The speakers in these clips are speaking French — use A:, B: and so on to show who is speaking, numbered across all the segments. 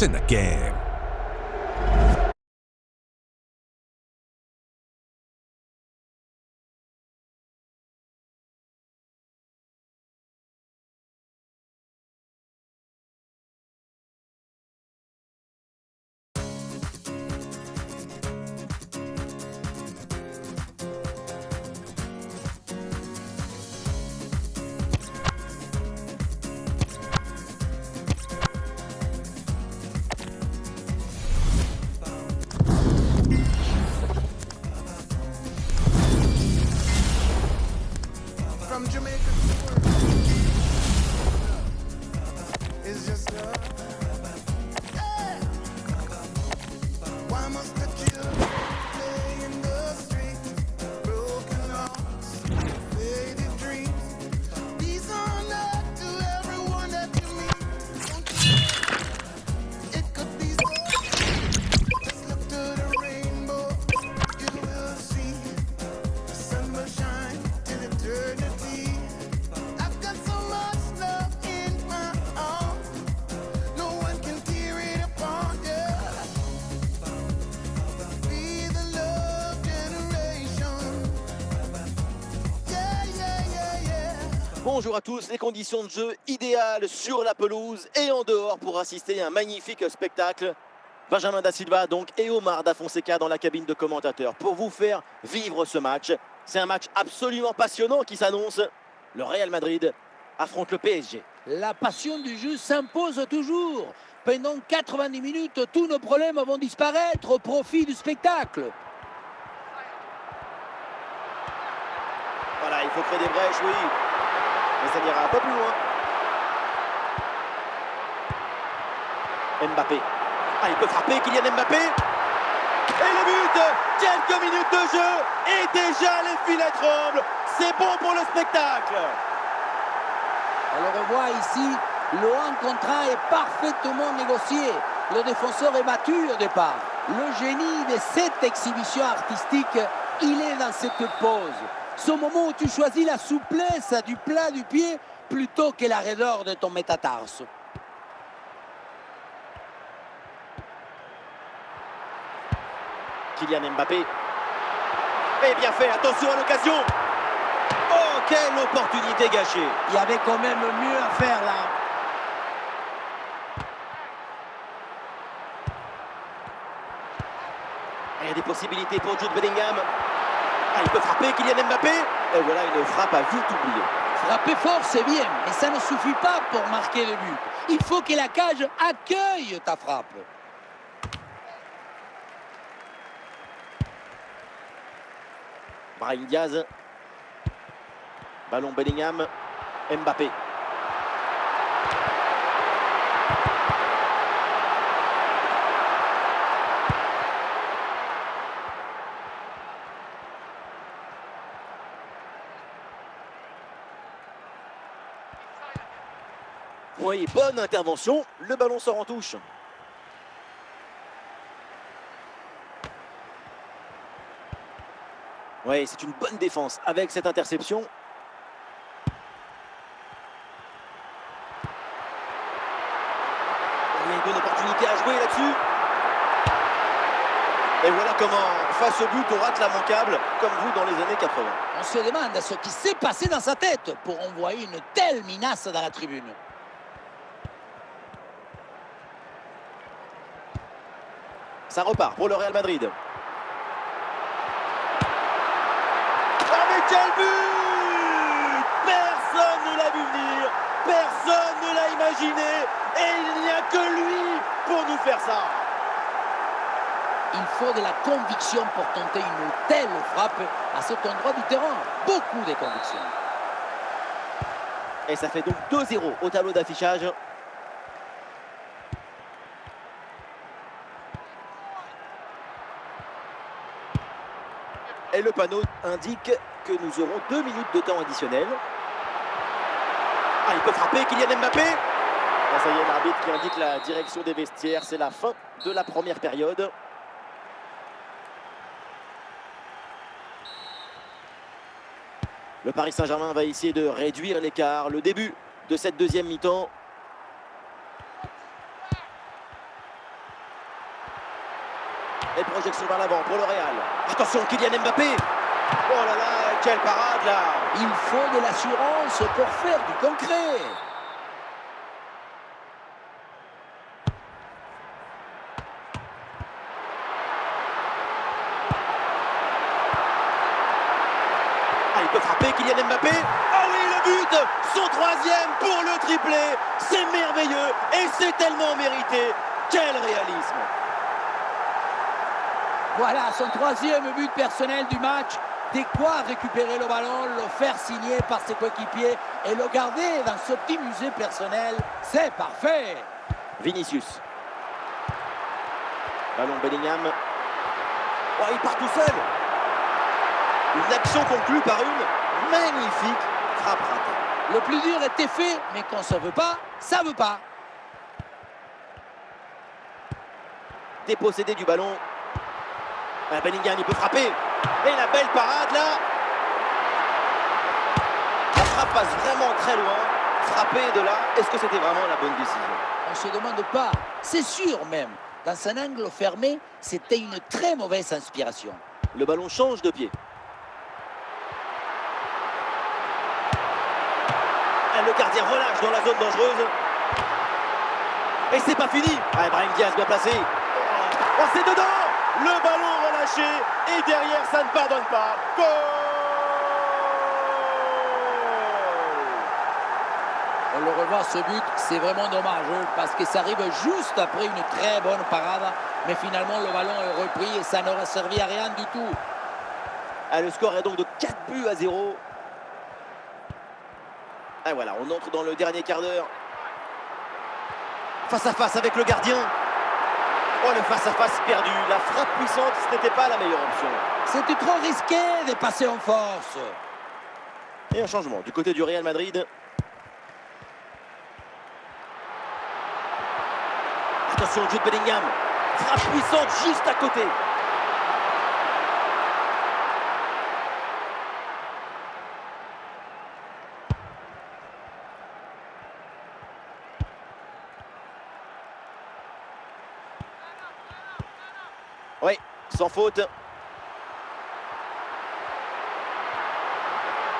A: It's in the game.
B: From Jamaica to the world, it's just love. Yeah. Why must the children play in the streets? Broken hearts, faded dreams. These are not to everyone that you meet. Don't you know it could be so? Just look to the rainbow, you will see the sun will shine till eternity. I've got so much love in my arms, no one can tear it apart, yeah. Be the love generation. Yeah, yeah, yeah, yeah.
C: Bonjour à tous, les conditions de jeu idéales sur la pelouse et en dehors pour assister à un magnifique spectacle. Benjamin Da Silva donc et Omar Da Fonseca dans la cabine de commentateurs pour vous faire vivre ce match. C'est un match absolument passionnant qui s'annonce. Le Real Madrid affronte le PSG.
D: La passion du jeu s'impose toujours. Pendant 90 minutes, tous nos problèmes vont disparaître au profit du spectacle.
C: Voilà, il faut créer des brèches, oui. Mais ça ira un peu plus loin. Mbappé. Ah, il peut frapper, Kylian Mbappé. Et le but. Quelques minutes de jeu. Et déjà les filets tremblent. C'est bon pour le spectacle.
D: On le voit ici, le 1 contre 1 est parfaitement négocié. Le défenseur est battu au départ. Le génie de cette exhibition artistique, il est dans cette pause. Ce moment où tu choisis la souplesse du plat du pied plutôt que la raideur de ton métatarse.
C: Kylian Mbappé. Et bien fait, attention à l'occasion. Oh, quelle opportunité gâchée.
D: Il y avait quand même mieux à faire là.
C: Il y a des possibilités pour Jude Bellingham. Ah, il peut frapper Kylian Mbappé. Et voilà une frappe à vite oubliée.
D: Frapper fort, c'est bien, mais ça ne suffit pas pour marquer le but. Il faut que la cage accueille ta frappe.
C: Brahim Diaz. Ballon Bellingham. Mbappé. Oui, bonne intervention. Le ballon sort en touche. Oui, c'est une bonne défense avec cette interception. Il y a une bonne opportunité à jouer là-dessus. Et voilà comment, face au but, on rate l'immanquable, comme vous dans les années 80.
D: On se demande ce qui s'est passé dans sa tête pour envoyer une telle menace dans la tribune.
C: Ça repart pour le Real Madrid. Oh mais quel but! Personne ne l'a vu venir, personne ne l'a imaginé, et il n'y a que lui pour nous faire ça.
D: Il faut de la conviction pour tenter une telle frappe à cet endroit du terrain. Beaucoup de conviction.
C: Et ça fait donc 2-0 au tableau d'affichage. Et le panneau indique que nous aurons 2 minutes de temps additionnel. Ah, il peut frapper Kylian Mbappé. Là, ça y est, l'arbitre qui indique la direction des vestiaires. C'est la fin de la première période. Le Paris Saint-Germain va essayer de réduire l'écart. Le début de cette deuxième mi-temps. Et projection vers l'avant pour le Real. Attention, Kylian Mbappé. Oh là là, quelle parade là.
D: Il faut de l'assurance pour faire du concret.
C: Ah, il peut frapper Kylian Mbappé. Ah oui, le but. Son troisième pour le triplé. C'est merveilleux et c'est tellement mérité. Quel réalisme.
D: Voilà son troisième but personnel du match. De quoi récupérer le ballon, le faire signer par ses coéquipiers et le garder dans ce petit musée personnel. C'est parfait.
C: Vinicius. Ballon Bellingham. Oh, il part tout seul. Une action conclue par une magnifique frappe ratée.
D: Le plus dur était fait, mais quand ça veut pas, ça veut pas.
C: Dépossédé du ballon. Ah, Bellingham, il peut frapper. Et la belle parade là. La frappe passe vraiment très loin. Frapper de là, est-ce que c'était vraiment la bonne décision?
D: On ne se demande pas, c'est sûr même. Dans un angle fermé, c'était une très mauvaise inspiration.
C: Le ballon change de pied. Ah, le gardien relâche dans la zone dangereuse. Et c'est pas fini. Ah, Brahim Diaz bien placé. Oh, c'est dedans. Le ballon relâché. Et derrière, ça ne pardonne pas. Goal!
D: On le revoit ce but, c'est vraiment dommage parce que ça arrive juste après une très bonne parade. Mais finalement, le ballon est repris et ça n'aura servi à rien du tout.
C: Ah, le score est donc de 4 buts à 0. Ah voilà, on entre dans le dernier quart d'heure. Face à face avec le gardien. Oh, le face à face perdu. La frappe puissante, ce n'était pas la meilleure option.
D: C'était trop risqué de passer en force.
C: Et un changement du côté du Real Madrid. Attention, Jude Bellingham. Frappe puissante juste à côté. Oui, sans faute.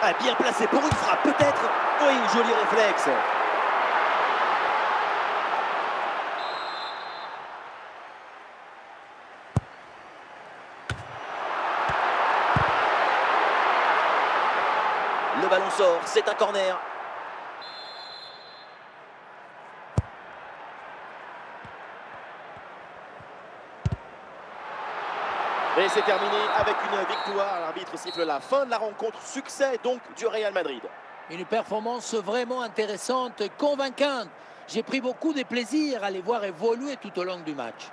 C: Ah, bien placé pour une frappe, peut-être. Oui, joli réflexe. Le ballon sort, c'est un corner. Et c'est terminé avec une victoire. L'arbitre siffle la fin de la rencontre. Succès donc du Real Madrid.
D: Une performance vraiment intéressante, convaincante. J'ai pris beaucoup de plaisir à les voir évoluer tout au long du match.